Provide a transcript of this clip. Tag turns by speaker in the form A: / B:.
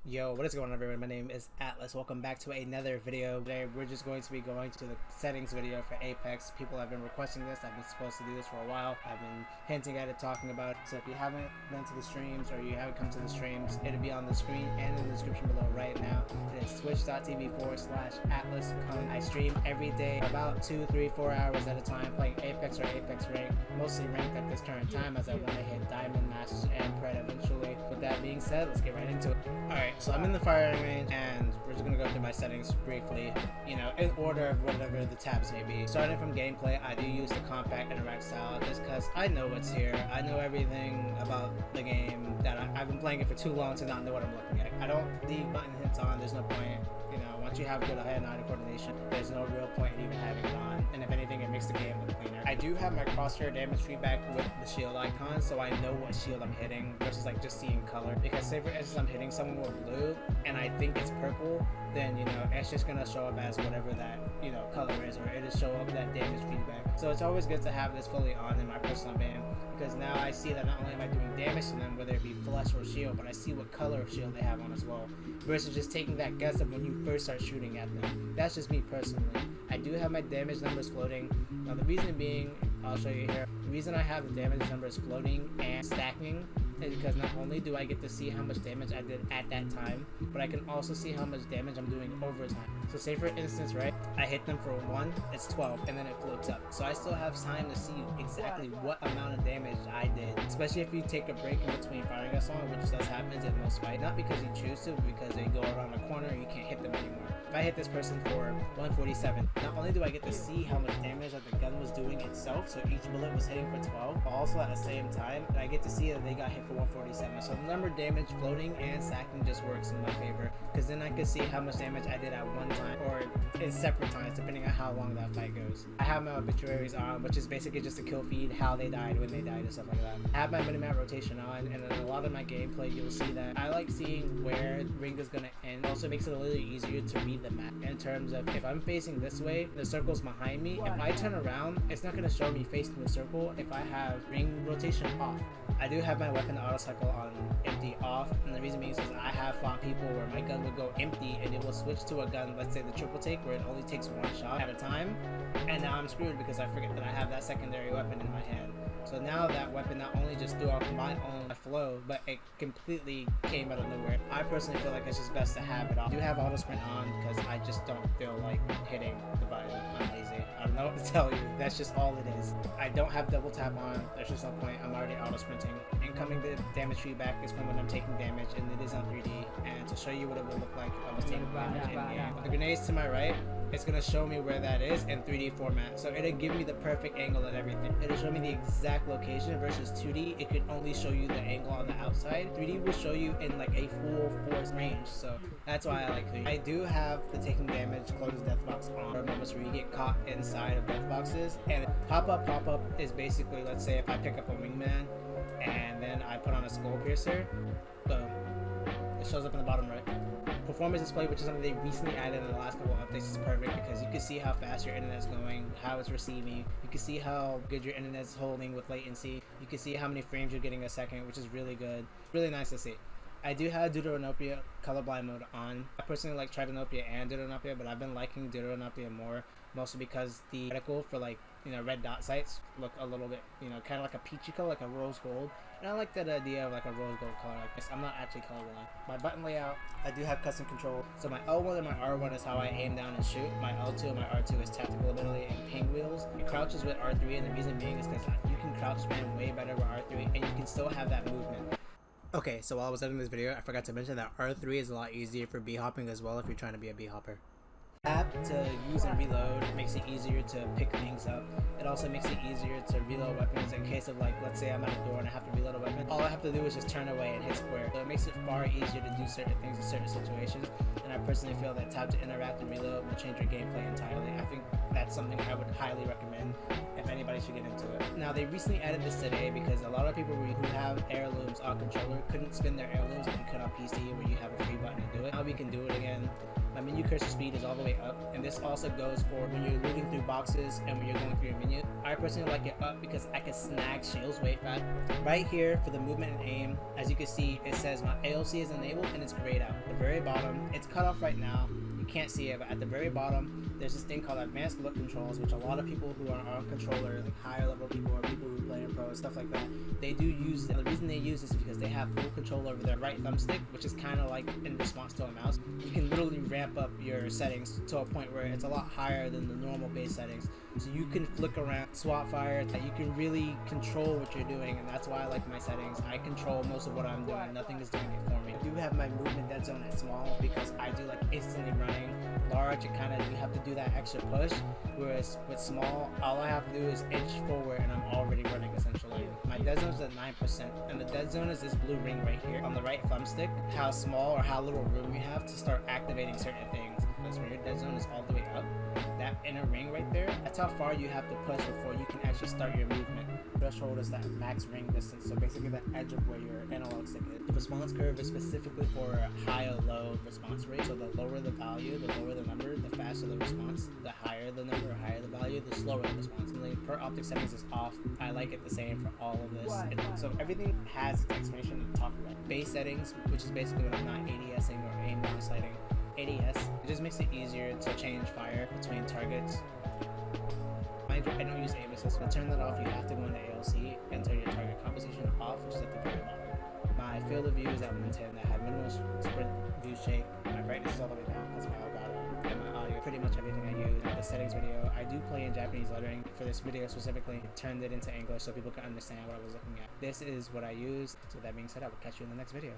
A: Yo, what is going on everyone? My name is Atlas. Welcome back to another video. Today we're just going to be going to the settings video for Apex. People have been requesting this. I've been supposed to do this for a while. I've been hinting at it, talking about it. So if you haven't been to the streams or you haven't come to the streams, it'll be on the screen and in the description below right now. It is twitch.tv/Atlas. I stream every day about 2, 3, 4 hours at a time playing Apex or Apex Rank. Mostly ranked at this current time as I want to hit Diamond, Masters, and Pred eventually. With that being said, let's get right into it. Alright, so I'm in the firing range and we're just gonna go through my settings briefly, in order of whatever the tabs may be. Starting from gameplay, I do use the compact interact style just because I know what's here. I know everything about the game that I've been playing it for too long to not know what I'm looking at. I don't leave button hits on, there's no point. Once you have good hand-eye coordination, there's no real point in even having it on, and if anything, it makes the game look cleaner. I do have my crosshair damage feedback with the shield icon, so I know what shield I'm hitting versus like just seeing color. Because say for instance I'm hitting someone with blue and I think it's purple, then it's just gonna show up as whatever that color is, or it'll show up that damage feedback. So it's always good to have this fully on in my personal band, because now I see that not only am I doing damage to them, whether it be flesh or shield, but I see what color of shield they have on as well, versus just taking that guess of when you first start shooting at them. That's just me personally. I do have my damage numbers floating. Now the reason being, I'll show you here, the reason I have the damage numbers floating and stacking is because not only do I get to see how much damage I did at that time, but I can also see how much damage I'm doing over time. So say for instance, right, I hit them for 1, it's 12, and then it floats up. So I still have time to see exactly what amount of damage I did, especially if you take a break in between firing a song, which does happen in most fights. Not because you choose to, but because they go around the corner and you can't hit them anymore. If I hit this person for 147, not only do I get to see how much damage that the gun was doing itself, so each bullet was hitting for 12, but also at the same time, I get to see that they got hit for 147. So the number of damage floating and stacking just works in my favor, because then I can see how much damage I did at one time, or in separate times, depending on how long that fight goes. I have my obituaries on, which is basically just a kill feed, how they died, when they died, and stuff like that. I have my minimap rotation on, and in a lot of my gameplay, you'll see that I like seeing where ring is going to end. Also makes it a little easier to read the map in terms of if I'm facing this way, the circle's behind me. If I turn around, it's not going to show me facing the circle if I have ring rotation off. I do have my weapon auto cycle on empty off, and the reason being is I have fought people where my gun would go empty and it will switch to a gun, let's say the triple take, where it only takes one shot at a time, and now I'm screwed because I forget that I have that secondary weapon in my hand. So now that weapon not only just threw off my own flow, but it completely came out of nowhere. I personally feel like it's just best to have it off. I do have auto sprint on because I just don't feel like hitting the button. I'm lazy. I don't know what to tell you. That's just all it is. I don't have double tap on. There's just no point. I'm already auto sprinting. Incoming damage feedback is from when I'm taking damage, and it is on 3D. And to show you what it would look like if I was taking damage in game. The grenades to my right, it's gonna show me where that is in 3D format. So it'll give me the perfect angle and everything. It'll show me the exact location versus 2D. It could only show you the angle on the outside. 3D will show you in like a full force range. So that's why I like 3D. I do have the taking damage close death box on for moments where you get caught inside of death boxes. And pop up is basically, let's say if I pick up a wingman and then I put on a skull piercer, boom, it shows up in the bottom right. Performance display, which is something they recently added in the last couple of updates, is perfect because you can see how fast your internet's going, how it's receiving, you can see how good your internet's holding with latency, you can see how many frames you're getting a second, which is really good. Really nice to see. I do have Deuteranopia colorblind mode on. I personally like Tritanopia and Deuteranopia, but I've been liking Deuteranopia more, mostly because the reticle for red dot sights look a little bit, kind of like a peachy color, like a rose gold. And I like that idea of like a rose gold color like this. I'm not actually colorblind. My button layout, I do have custom control. So my L1 and my R1 is how I aim down and shoot. My L2 and my R2 is tactical ability and ping wheels. It crouches with R3, and the reason being is because you can crouch spam way better with R3, and you can still have that movement. Okay, so while I was editing this video, I forgot to mention that R3 is a lot easier for B-hopping as well if you're trying to be a B-hopper. Tap to use and reload makes it easier to pick things up. It also makes it easier to reload weapons in case of let's say I'm at a door and I have to reload a weapon. All I have to do is just turn away and hit square. So it makes it far easier to do certain things in certain situations, and I personally feel that tap to interact and reload will change your gameplay entirely. I think that's something I would highly recommend if anybody should get into it. Now they recently added this today because a lot of people who have heirlooms on controller couldn't spin their heirlooms like you could on PC where you have a free button to do it. Now we can do it again. My menu cursor speed is all the way up, and this also goes for when you're moving through boxes and when you're going through your menu. I personally like it up because I can snag shields way fast. Right here for the movement and aim, as you can see, it says my AOC is enabled and it's grayed out. At the very bottom, it's cut off right now. You can't see it, but at the very bottom, there's this thing called advanced look controls, which a lot of people who are on controller, like higher level people or people who play in pro, stuff like that, they do use it. The reason they use this is because they have full control over their right thumbstick, which is kind of like in response to a mouse. You can literally ramp up your settings to a point where it's a lot higher than the normal base settings. So you can flick around, swap fire, that you can really control what you're doing, and that's why I like my settings. I control most of what I'm doing, nothing is doing it for me. I do have my movement dead zone at small because I do like instantly running. Large, it kind of, you have to do that extra push, whereas with small, all I have to do is inch forward and I'm already running essentially. My dead zone is at 9%, and the dead zone is this blue ring right here on the right thumbstick, how small or how little room you have to start activating certain things. Because when your dead zone is all the way up, that inner ring right there, that's how far you have to push before you can actually start your movement. Threshold is that max ring distance, so basically the edge of where your analog stick is. The response curve is specifically for a high or low response rate, so the lower the value, the lower the number, the faster the response. The higher the number or higher the value, the slower the response. And the per optic settings is off. I like it the same for all of this. So everything has its explanation to talk about. Base settings, which is basically when I'm not ADSing or aim down sliding. ADS, it just makes it easier to change fire between targets. I don't use aim assist, but turn that off, you have to go into ALC and turn your target composition off, which is at the very bottom. My field of view is at 110. I have minimal sprint view shake. My brightness is all the way down because my Elgato, and my audio, pretty much everything I use. The settings video, I do play in Japanese lettering. For this video specifically, turned it into English so people can understand what I was looking at. This is what I use. So that being said, I will catch you in the next video.